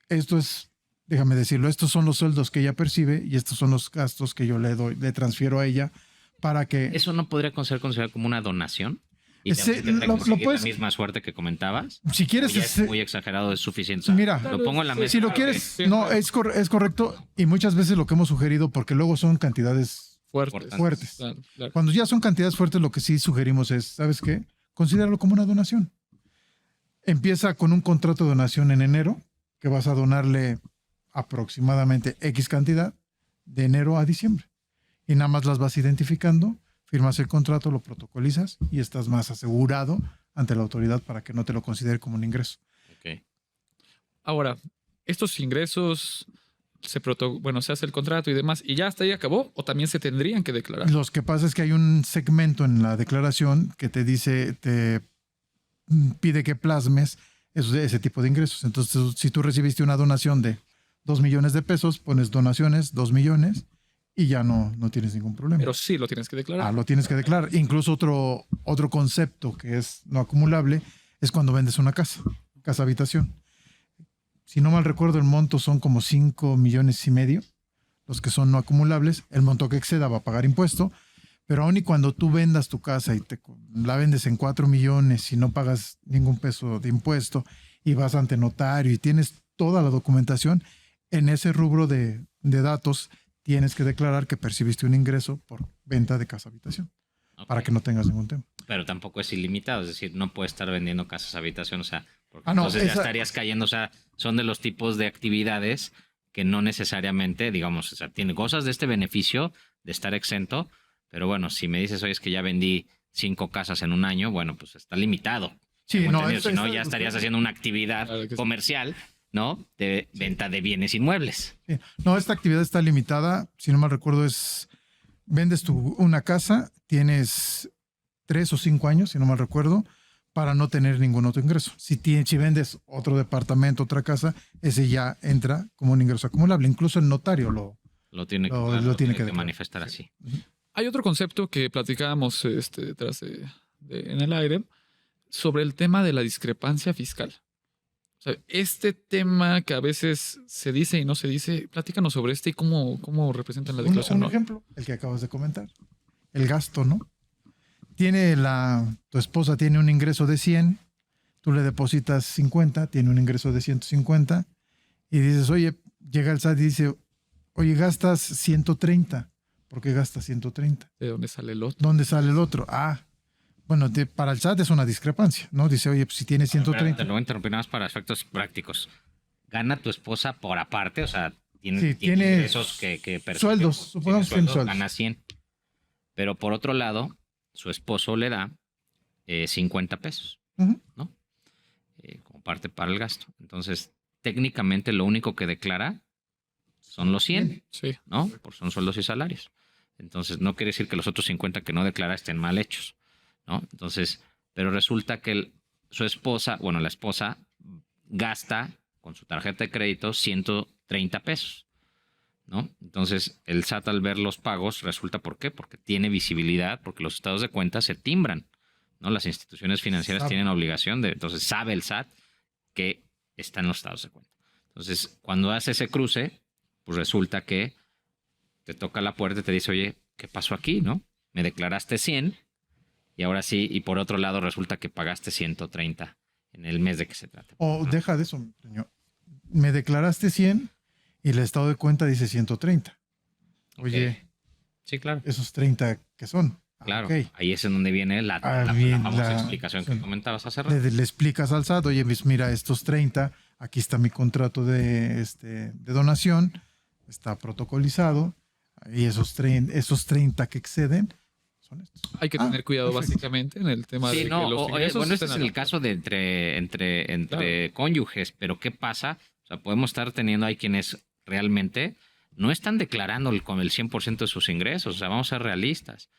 esto es, déjame decirlo, estos son los sueldos que ella percibe y estos son los gastos que yo le transfiero a ella para que... ¿Eso no podría ser considerado como una donación? ¿Y lo puedes, la misma suerte que comentabas? Si quieres... Es muy exagerado, es suficiente. O sea, mira, lo pongo en la mesa. Si lo quieres, no, es correcto. Y muchas veces lo que hemos sugerido, porque luego son cantidades Fuertes. Fuertes. Claro, claro. Cuando ya son cantidades fuertes, lo que sí sugerimos es, ¿sabes qué? Considéralo como una donación. Empieza con un contrato de donación en enero, que vas a donarle aproximadamente X cantidad de enero a diciembre. Y nada más las vas identificando, firmas el contrato, lo protocolizas y estás más asegurado ante la autoridad para que no te lo considere como un ingreso. Ok. Ahora, estos ingresos se hace el contrato y demás, y ya hasta ahí acabó, o también se tendrían que declarar. Lo que pasa es que hay un segmento en la declaración que te dice, te pide que plasmes ese tipo de ingresos. Entonces, si tú recibiste una donación de 2 millones de pesos, pones donaciones, 2 millones, y ya no tienes ningún problema. Pero sí lo tienes que declarar. Lo tienes que declarar. Incluso otro concepto que es no acumulable es cuando vendes una casa habitación. Si no mal recuerdo, el monto son como 5 millones y medio, los que son no acumulables. El monto que exceda va a pagar impuesto, pero aun y cuando tú vendas tu casa y la vendes en 4 millones y no pagas ningún peso de impuesto y vas ante notario y tienes toda la documentación, en ese rubro de datos tienes que declarar que percibiste un ingreso por venta de casa habitación, Ok. para que no tengas ningún tema. Pero tampoco es ilimitado, es decir, no puedes estar vendiendo casas habitación, o sea, porque No, entonces ya estarías cayendo, o sea, son de los tipos de actividades que no necesariamente, digamos, o sea, gozas de este beneficio de estar exento, pero bueno, si me dices, oye, es que ya vendí 5 casas en un año, bueno, pues está limitado. Sí, Tengo no, entendido, si no, ya estarías haciendo una actividad Claro que sí. comercial, ¿no? De venta de bienes inmuebles. Sí. No, esta actividad está limitada. Si no mal recuerdo, vendes una casa, tienes 3 o 5 años, si no mal recuerdo, para no tener ningún otro ingreso. Si vendes otro departamento, otra casa, ese ya entra como un ingreso acumulable. Incluso el notario Lo tiene, Lo tiene que que declarar. manifestar así. Hay otro concepto que platicábamos detrás en el aire sobre el tema de la discrepancia fiscal. O sea, este tema que a veces se dice y no se dice, platícanos sobre y cómo representan la declaración. Un ¿no? ejemplo, el que acabas de comentar. El gasto, ¿no? Tu esposa tiene un ingreso de 100, tú le depositas 50, tiene un ingreso de 150, y dices, oye, llega el SAT y dice, oye, gastas 130. ¿Por qué gastas 130? ¿De dónde sale el otro? ¿Dónde sale el otro? Bueno, para el SAT es una discrepancia, ¿no? Dice, oye, pues si tienes 130. Te lo voy a interrumpir nada más para efectos prácticos. ¿Gana tu esposa por aparte? O sea, tiene ingresos que percibe, sueldos, tiene supongamos que tiene sueldos. gana 100. Pero por otro lado, su esposo le da 50 pesos, Ujú. ¿no? Como parte para el gasto. Entonces, técnicamente lo único que declara son los 100, Sí. ¿no? Porque son sueldos y salarios. Entonces, no quiere decir que los otros 50 que no declara estén mal hechos, ¿no? Entonces, pero resulta que su esposa, bueno, la esposa gasta con su tarjeta de crédito 130 pesos, ¿no? Entonces, el SAT al ver los pagos resulta, ¿por qué? Porque tiene visibilidad, porque los estados de cuenta se timbran, ¿no? Las instituciones financieras tienen obligación entonces sabe el SAT que está en los estados de cuenta. Entonces, cuando hace ese cruce, pues resulta que te toca la puerta y te dice, oye, ¿qué pasó aquí, no? Me declaraste 100 y ahora sí, y por otro lado resulta que pagaste 130 en el mes de que se trata. O deja de eso, señor. Me declaraste 100 y el estado de cuenta dice 130. Oye, Ok. Sí, claro. esos 30, ¿qué son? Claro, Ok. ahí es en donde viene la Bien, famosa explicación que sí. comentabas hace rato. Le explicas al SAT, oye, mira, estos 30, aquí está mi contrato de donación, está protocolizado, y esos 30 que exceden son estos. Hay que tener cuidado perfecto. básicamente en el tema Sí, de no, que los oye, ingresos bueno, este es estén el a la caso de entre Claro. cónyuges, pero ¿qué pasa? O sea, podemos estar teniendo ahí quienes realmente no están declarando con el 100% de sus ingresos, o sea, vamos a ser realistas.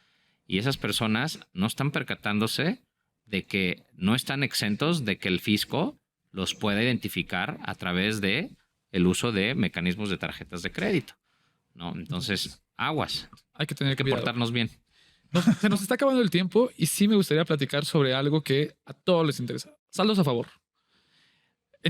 Y esas personas no están percatándose de que no están exentos de que el fisco los pueda identificar a través de el uso de mecanismos de tarjetas de crédito, ¿no? Entonces, aguas, Hay que tener hay que cuidado. portarnos bien. Se nos está acabando el tiempo y sí me gustaría platicar sobre algo que a todos les interesa. Saldos a favor.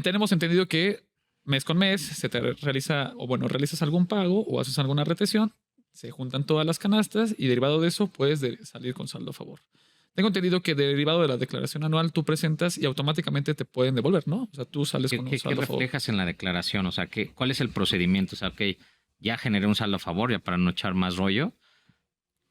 Tenemos entendido que mes con mes se te realiza, o bueno, realizas algún pago o haces alguna retención, se juntan todas las canastas y derivado de eso puedes salir con saldo a favor. Tengo entendido que derivado de la declaración anual tú presentas y automáticamente te pueden devolver, ¿no? O sea, tú sales con un ¿Qué saldo a favor. reflejas en la declaración? O sea, ¿cuál es el procedimiento? O sea, ok, ya generé un saldo a favor, ya para no echar más rollo,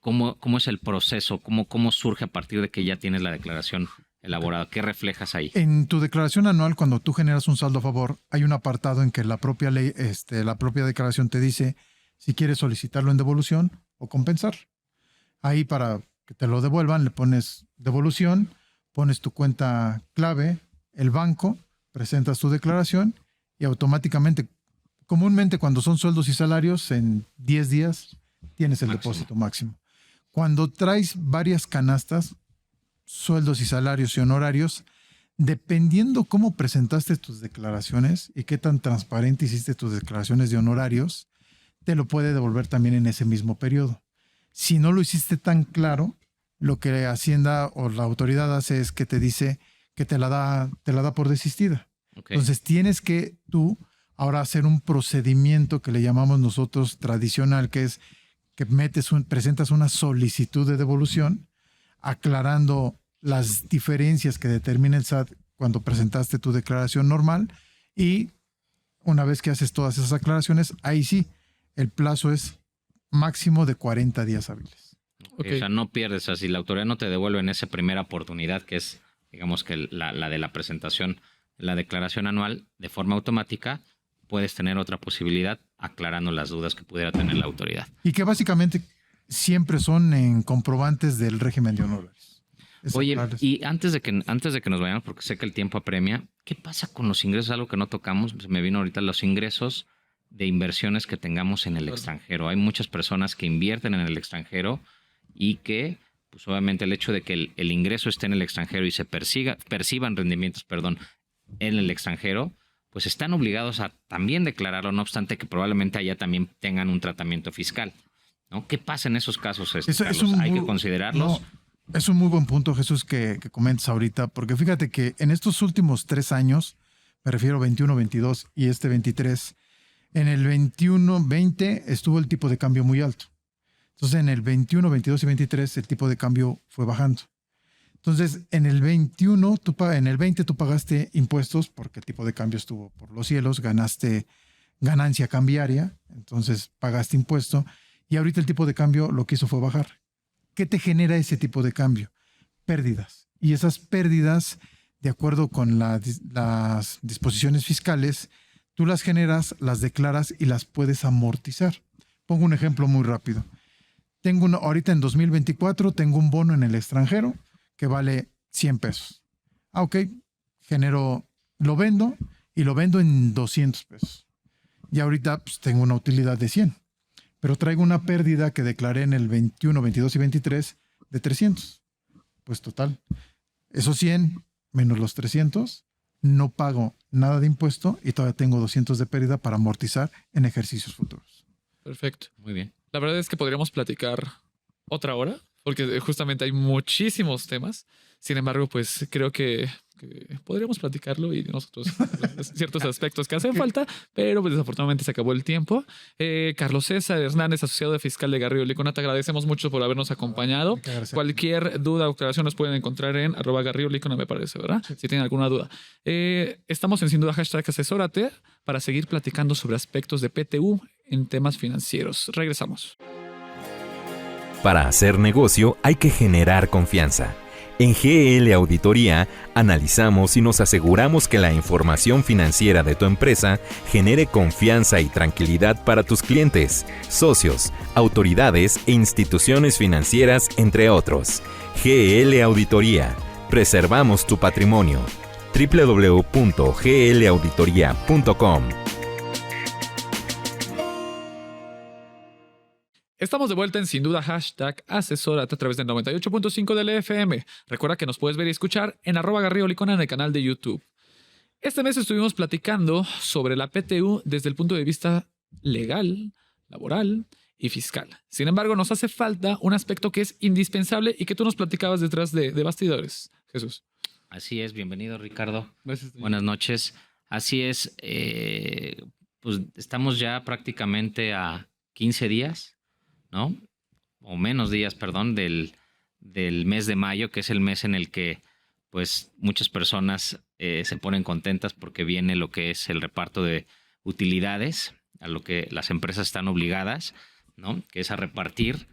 ¿Cómo es el proceso? ¿Cómo surge a partir de que ya tienes la declaración elaborada? ¿Qué reflejas ahí? En tu declaración anual, cuando tú generas un saldo a favor, hay un apartado en que la propia ley, la propia declaración te dice si quieres solicitarlo en devolución o compensar. Ahí para que te lo devuelvan, le pones devolución, pones tu cuenta clave, el banco, presentas tu declaración y automáticamente, comúnmente cuando son sueldos y salarios, en 10 días tienes el depósito máximo. Cuando traes varias canastas, sueldos y salarios y honorarios, dependiendo cómo presentaste tus declaraciones y qué tan transparente hiciste tus declaraciones de honorarios, te lo puede devolver también en ese mismo periodo. Si no lo hiciste tan claro, lo que Hacienda o la autoridad hace es que te dice que te la da por desistida. Okay. Entonces tienes que tú ahora hacer un procedimiento que le llamamos nosotros tradicional, que es que presentas una solicitud de devolución aclarando las diferencias que determina el SAT cuando presentaste tu declaración normal, y una vez que haces todas esas aclaraciones, ahí sí, el plazo es máximo de 40 días hábiles. Okay. O sea, no pierdes, o sea, si la autoridad no te devuelve en esa primera oportunidad, que es, digamos que la de la presentación, la declaración anual, de forma automática, puedes tener otra posibilidad aclarando las dudas que pudiera tener la autoridad. Y que básicamente siempre son en comprobantes del régimen de honorarios. Oye, y antes de que nos vayamos, porque sé que el tiempo apremia, ¿qué pasa con los ingresos? Algo que no tocamos, se me vino ahorita, los ingresos de inversiones que tengamos en el extranjero. Hay muchas personas que invierten en el extranjero y que, pues obviamente el hecho de que el ingreso esté en el extranjero y se perciban rendimientos, en el extranjero, pues están obligados a también declararlo, no obstante que probablemente allá también tengan un tratamiento fiscal, ¿no? ¿Qué pasa en esos casos, Carlos? ¿Hay que considerarlos? No, es un muy buen punto, Jesús, que comentas ahorita, porque fíjate que en estos últimos 3 años, me refiero 21, 22 y 23, en el 21, 20 estuvo el tipo de cambio muy alto. Entonces en el 21, 22 y 23 el tipo de cambio fue bajando. Entonces, en el 21, en el 20 tú pagaste impuestos porque el tipo de cambio estuvo por los cielos, ganaste ganancia cambiaria, entonces pagaste impuesto, y ahorita el tipo de cambio lo que hizo fue bajar. ¿Qué te genera ese tipo de cambio? Pérdidas. Y esas pérdidas, de acuerdo con las disposiciones fiscales, tú las generas, las declaras y las puedes amortizar. Pongo un ejemplo muy rápido. Ahorita en 2024 tengo un bono en el extranjero que vale 100 pesos. Ok, lo vendo en 200 pesos. Y ahorita pues, tengo una utilidad de 100. Pero traigo una pérdida que declaré en el 21, 22 y 23 de 300. Pues total, esos 100 menos los 300, no pago nada de impuesto y todavía tengo 200 de pérdida para amortizar en ejercicios futuros. Perfecto. Muy bien. La verdad es que podríamos platicar otra hora, porque justamente hay muchísimos temas. Sin embargo, pues creo que podríamos platicarlo y nosotros ciertos aspectos que hacen falta, pero pues desafortunadamente se acabó el tiempo. Carlos César Hernández, asociado de fiscal de Garrido Licona, te agradecemos mucho por habernos acompañado. Cualquier duda o aclaración nos pueden encontrar en @GarridoLicona, me parece, ¿verdad? Sí. Si tienen alguna duda. Estamos en Sin Duda #asesórate para seguir platicando sobre aspectos de PTU en temas financieros. Regresamos. Para hacer negocio hay que generar confianza. En GL Auditoría analizamos y nos aseguramos que la información financiera de tu empresa genere confianza y tranquilidad para tus clientes, socios, autoridades e instituciones financieras, entre otros. GL Auditoría. Preservamos tu patrimonio. www.glauditoria.com. Estamos de vuelta en Sin Duda #asesórate a través del 98.5 del FM. Recuerda que nos puedes ver y escuchar en @GarridoLicona en el canal de YouTube. Este mes estuvimos platicando sobre la PTU desde el punto de vista legal, laboral y fiscal. Sin embargo, nos hace falta un aspecto que es indispensable y que tú nos platicabas detrás de bastidores, Jesús. Así es, bienvenido Ricardo. Gracias. Buenas noches. Así es, pues estamos ya prácticamente a 15 días, ¿no? O menos días, perdón, del mes de mayo, que es el mes en el que pues muchas personas se ponen contentas porque viene lo que es el reparto de utilidades, a lo que las empresas están obligadas, ¿no? Que es a repartir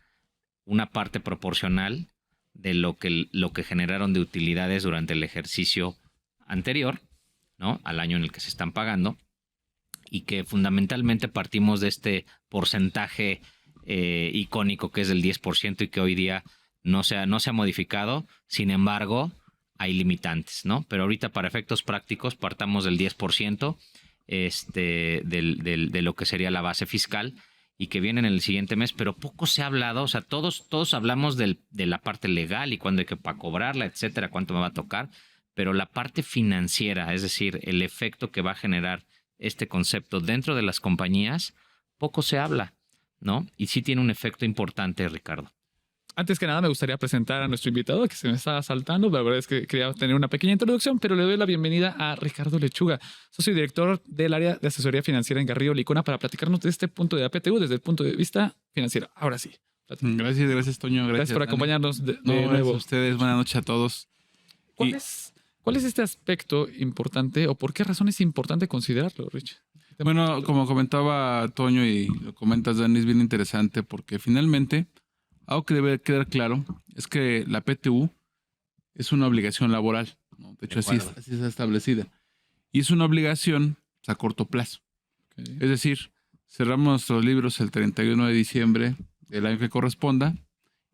una parte proporcional de lo que generaron de utilidades durante el ejercicio anterior, ¿no? Al año en el que se están pagando, y que fundamentalmente partimos de este porcentaje icónico que es del 10% y que hoy día no se ha modificado. Sin embargo, hay limitantes, ¿no? Pero ahorita, para efectos prácticos, partamos del 10% de lo que sería la base fiscal, y que viene en el siguiente mes, pero poco se ha hablado. O sea, todos hablamos de la parte legal y cuándo hay que para cobrarla, etcétera, cuánto me va a tocar, pero la parte financiera, es decir, el efecto que va a generar este concepto dentro de las compañías, poco se habla, ¿no? Y sí tiene un efecto importante, Ricardo. Antes que nada, me gustaría presentar a nuestro invitado, que se me estaba saltando. La verdad es que quería tener una pequeña introducción, pero le doy la bienvenida a Ricardo Lechuga, socio director del área de asesoría financiera en Garrido Licona, para platicarnos de este punto de APTU desde el punto de vista financiero. Ahora sí. Gracias, Toño. Gracias por acompañarnos de nuevo. nuevo. A ustedes, buenas noches a todos. ¿Cuál es este aspecto importante, o por qué razón es importante considerarlo, Rich? Bueno, como comentaba Toño y lo comentas, Dani, es bien interesante porque finalmente algo que debe quedar claro es que la PTU es una obligación laboral, ¿no? De hecho, así está establecida. Y es una obligación a corto plazo. Okay. Es decir, cerramos nuestros libros el 31 de diciembre del año que corresponda,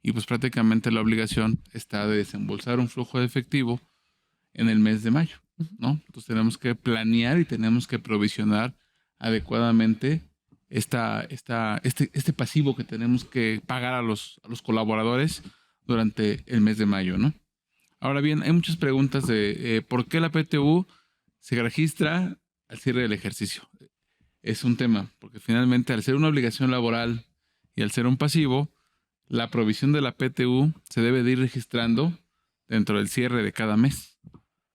y pues prácticamente la obligación está de desembolsar un flujo de efectivo en el mes de mayo, ¿no? Entonces tenemos que planear y tenemos que provisionar adecuadamente este pasivo que tenemos que pagar a los colaboradores durante el mes de mayo, ¿no? Ahora bien, hay muchas preguntas de por qué la PTU se registra al cierre del ejercicio. Es un tema, porque finalmente, al ser una obligación laboral y al ser un pasivo, la provisión de la PTU se debe de ir registrando dentro del cierre de cada mes.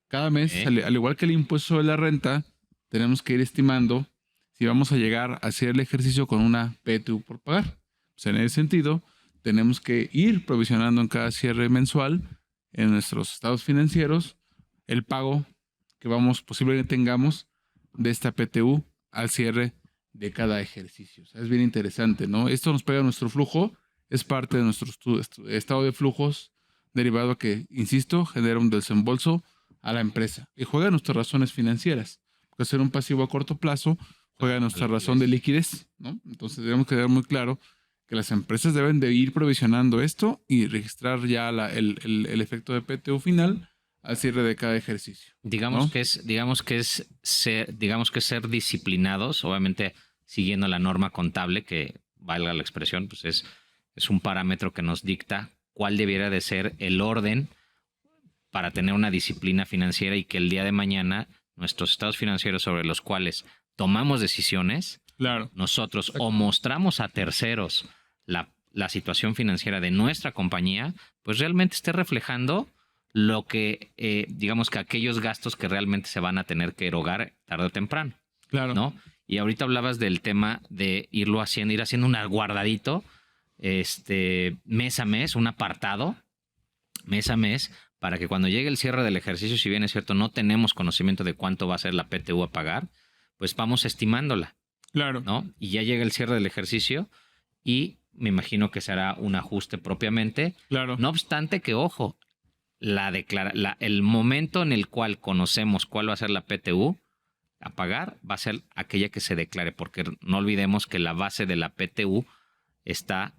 Cada mes, al igual que el impuesto sobre la renta, tenemos que ir estimando si vamos a llegar a hacer el ejercicio con una PTU por pagar. Pues en ese sentido, tenemos que ir provisionando en cada cierre mensual en nuestros estados financieros el pago que posiblemente tengamos de esta PTU al cierre de cada ejercicio. O sea, es bien interesante, ¿no? Esto nos pega a nuestro flujo, es parte de nuestro estado de flujos derivado que, insisto, genera un desembolso a la empresa y juega nuestras razones financieras. Porque ser un pasivo a corto plazo juega nuestra razón de liquidez, ¿no? Entonces debemos quedar muy claro que las empresas deben de ir provisionando esto y registrar ya el efecto de PTU final al cierre de cada ejercicio. Digamos, ¿no? que es ser disciplinados, obviamente siguiendo la norma contable, que valga la expresión, pues es un parámetro que nos dicta cuál debiera de ser el orden para tener una disciplina financiera, y que el día de mañana nuestros estados financieros sobre los cuales tomamos decisiones, claro, nosotros o mostramos a terceros la situación financiera de nuestra compañía, pues realmente esté reflejando lo que, digamos que aquellos gastos que realmente se van a tener que erogar tarde o temprano. Claro. ¿No? Y ahorita hablabas del tema de ir haciendo un guardadito, mes a mes, un apartado, mes a mes, para que cuando llegue el cierre del ejercicio, si bien es cierto, no tenemos conocimiento de cuánto va a ser la PTU a pagar, pues vamos estimándola. Claro. ¿No? Y ya llega el cierre del ejercicio y me imagino que se hará un ajuste propiamente. Claro. No obstante que, ojo, el momento en el cual conocemos cuál va a ser la PTU a pagar va a ser aquella que se declare, porque no olvidemos que la base de la PTU está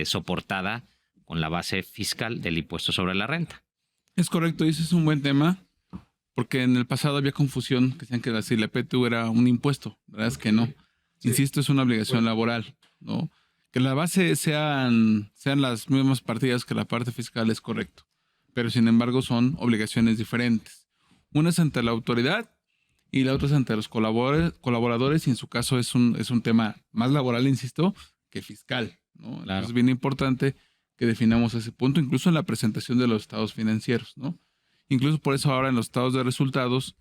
soportada con la base fiscal del impuesto sobre la renta. Es correcto, y ese es un buen tema, porque en el pasado había confusión, que decían que si la PTU era un impuesto. La verdad es que no. Sí. Insisto, es una obligación laboral, ¿no? Que la base sean las mismas partidas que la parte fiscal es correcto, pero sin embargo son obligaciones diferentes. Una es ante la autoridad y la otra es ante los colaboradores, y en su caso es un tema más laboral, insisto, que fiscal, ¿no? Claro. Entonces es bien importante que definamos ese punto, incluso en la presentación de los estados financieros, ¿no? Incluso por eso ahora en los estados de resultados,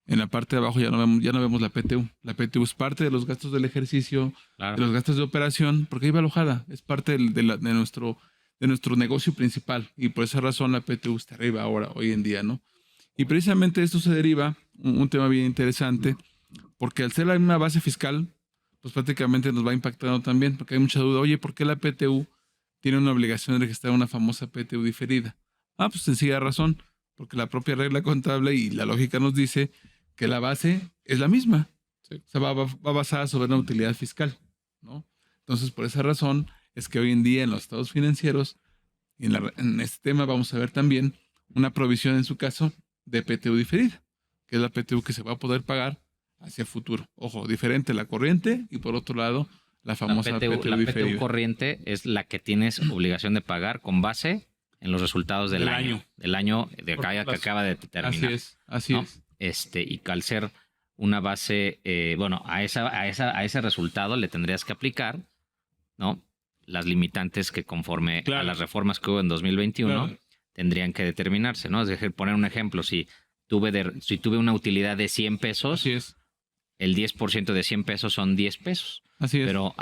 en la parte de abajo ya no vemos la PTU. La PTU es parte de los gastos del ejercicio, claro, de los gastos de operación, porque ahí va alojada, es parte de nuestro negocio principal, y por esa razón la PTU está arriba ahora, hoy en día, ¿no? Y precisamente esto se deriva, un tema bien interesante, porque al ser la misma base fiscal, pues prácticamente nos va impactando también, porque hay mucha duda, oye, ¿por qué la PTU tiene una obligación de registrar una famosa PTU diferida? Pues sencilla razón, porque la propia regla contable y la lógica nos dice que la base es la misma. Sí. O sea, va basada sobre una utilidad fiscal, ¿no? Entonces, por esa razón es que hoy en día en los estados financieros, y en este tema vamos a ver también una provisión en su caso de PTU diferida, que es la PTU que se va a poder pagar hacia futuro. Ojo, diferente la corriente y por otro lado la famosa PTU la diferida. PTU corriente es la que tienes obligación de pagar con base en los resultados del año. Del año que acaba de terminar. Así ¿no? es. Y al ser una base, a ese resultado le tendrías que aplicar, ¿no? Las limitantes que conforme a las reformas que hubo en 2021 tendrían que determinarse, ¿no? Es decir, poner un ejemplo, si tuve una utilidad de 100 pesos, Así es. el 10% de 100 pesos son 10 pesos. Así es. Pero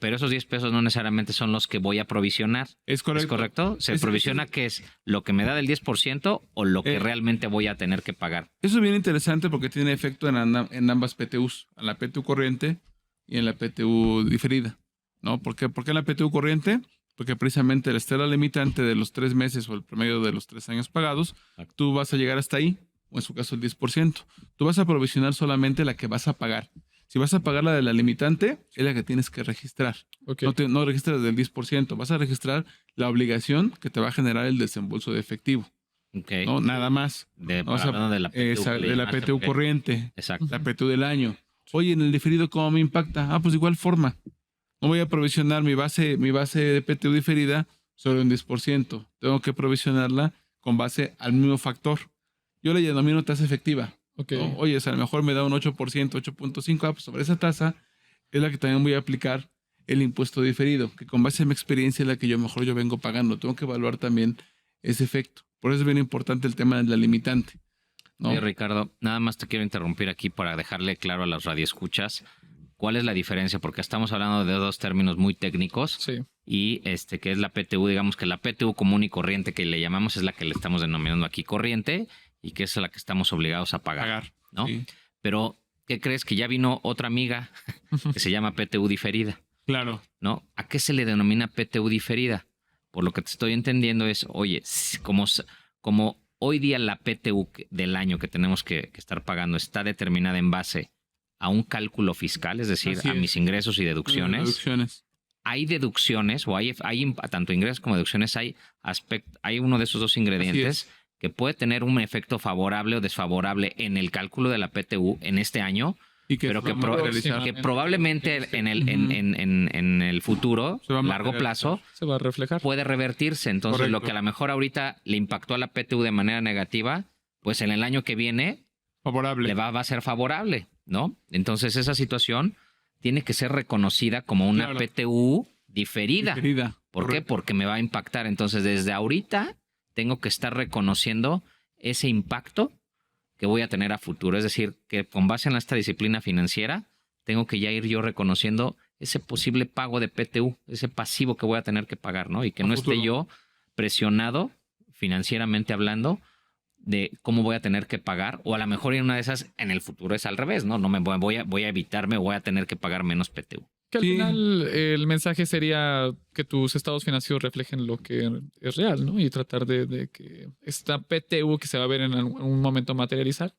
pero esos 10 pesos no necesariamente son los que voy a provisionar. Es correcto. ¿Es correcto? ¿Se provisiona qué es? ¿Lo que me da del 10% o lo que realmente voy a tener que pagar? Eso es bien interesante porque tiene efecto en ambas PTUs, en la PTU corriente y en la PTU diferida, ¿no? ¿Por qué en la PTU corriente? Porque precisamente al estar la limitante de los 3 meses o el promedio de los 3 años pagados, tú vas a llegar hasta ahí, o en su caso el 10%. Tú vas a provisionar solamente la que vas a pagar. Si vas a pagar la de la limitante, es la que tienes que registrar. Okay. No registras del 10%, vas a registrar la obligación que te va a gerar el desembolso de efectivo. Okay. No, nada más. Hablando de la PTU, de la PTU corriente. Exacto. La PTU del año. Oye, en el diferido, ¿cómo me impacta? Pues de igual forma. No voy a provisionar mi base de PTU diferida sobre un 10%. Tengo que provisionarla con base al mismo factor. Yo le denomino tasa efectiva. Okay. ¿No? Oye, a lo mejor me da un 8%, 8.5%. Pues sobre esa tasa es la que también voy a aplicar el impuesto diferido, que con base en mi experiencia es la que yo vengo pagando. Tengo que evaluar también ese efecto. Por eso es bien importante el tema de la limitante, ¿no? Oye, Ricardo, nada más te quiero interrumpir aquí para dejarle claro a los radioescuchas cuál es la diferencia, porque estamos hablando de dos términos muy técnicos. Sí. Y que es la PTU, digamos que la PTU común y corriente que le llamamos es la que le estamos denominando aquí corriente y que es la que estamos obligados a pagar, ¿no? Sí. Pero, ¿qué crees? Que ya vino otra amiga que se llama PTU diferida. Claro. ¿No? ¿A qué se le denomina PTU diferida? Por lo que te estoy entendiendo es, oye, como hoy día la PTU del año que tenemos que estar pagando está determinada en base a un cálculo fiscal, es decir, a mis ingresos y deducciones. Hay deducciones, o hay tanto ingresos como deducciones, hay uno de esos dos ingredientes que puede tener un efecto favorable o desfavorable en el cálculo de la PTU en este año, pero que probablemente en el futuro, largo plazo, se va a reflejar. Puede revertirse. Entonces, correcto, lo que a lo mejor ahorita le impactó a la PTU de manera negativa, pues en el año que viene le va a ser favorable, ¿no? Entonces, esa situación tiene que ser reconocida como una PTU diferida. ¿Por qué? Porque me va a impactar. Entonces, desde ahorita tengo que estar reconociendo ese impacto que voy a tener a futuro. Es decir, que con base en esta disciplina financiera, tengo que ya ir yo reconociendo ese posible pago de PTU, ese pasivo que voy a tener que pagar, ¿no? Y que no esté yo presionado, financieramente hablando, de cómo voy a tener que pagar, o a lo mejor en una de esas, en el futuro es al revés, ¿no? Voy a evitarme, voy a tener que pagar menos PTU. Que al final el mensaje sería que tus estados financieros reflejen lo que es real, ¿no? Y tratar de que esta PTU que se va a ver en un momento materializar,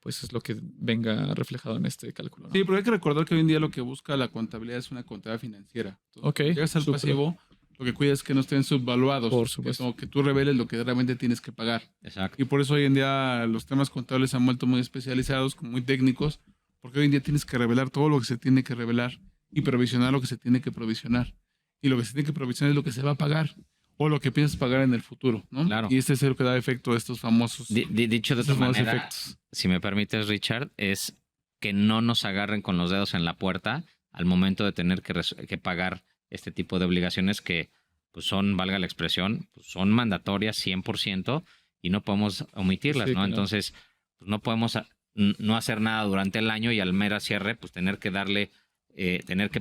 pues es lo que venga reflejado en este cálculo, ¿no? Sí, pero hay que recordar que hoy en día lo que busca la contabilidad es una contabilidad financiera. Entonces, llegas al pasivo, lo que cuidas es que no estén subvaluados. Por supuesto. Que tú reveles lo que realmente tienes que pagar. Exacto. Y por eso hoy en día los temas contables se han vuelto muy especializados, muy técnicos, porque hoy en día tienes que revelar todo lo que se tiene que revelar y provisionar lo que se tiene que provisionar. Y lo que se tiene que provisionar es lo que se va a pagar o lo que piensas pagar en el futuro, ¿no? Claro. Y este es lo que da efecto a estos famosos dicho de otra manera, efectos. Si me permites, Richard, es que no nos agarren con los dedos en la puerta al momento de tener que pagar este tipo de obligaciones que pues son, valga la expresión, pues son mandatorias 100% y no podemos omitirlas, ¿no? Claro. Entonces, pues no podemos no hacer nada durante el año y al mero cierre, pues tener que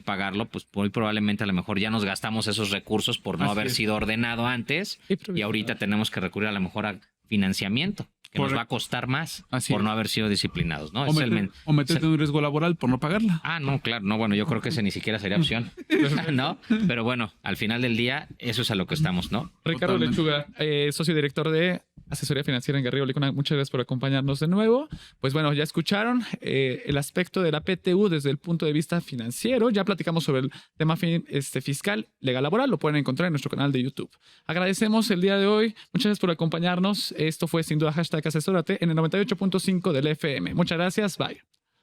pagarlo, pues muy probablemente a lo mejor ya nos gastamos esos recursos por no haber sido ordenado antes y ahorita tenemos que recurrir a lo mejor a financiamiento. que nos va a costar más Así por es. no haber sido disciplinados, ¿no? O, o meterte en un riesgo laboral por no pagarla. No, claro, no, bueno, yo creo que ese ni siquiera sería opción, ¿no? Pero bueno, al final del día, eso es a lo que estamos, ¿no? Ricardo Totalmente. Lechuga, socio director de Asesoría Financiera en Garrido Licona, muchas gracias por acompañarnos de nuevo. Pues bueno, ya escucharon el aspecto de la PTU desde el punto de vista financiero. Ya platicamos sobre el tema fiscal, legal, laboral. Lo pueden encontrar en nuestro canal de YouTube. Agradecemos el día de hoy. Muchas gracias por acompañarnos. Esto fue sin duda hashtag Asesórate en el 98.5 del FM. Muchas gracias. Bye.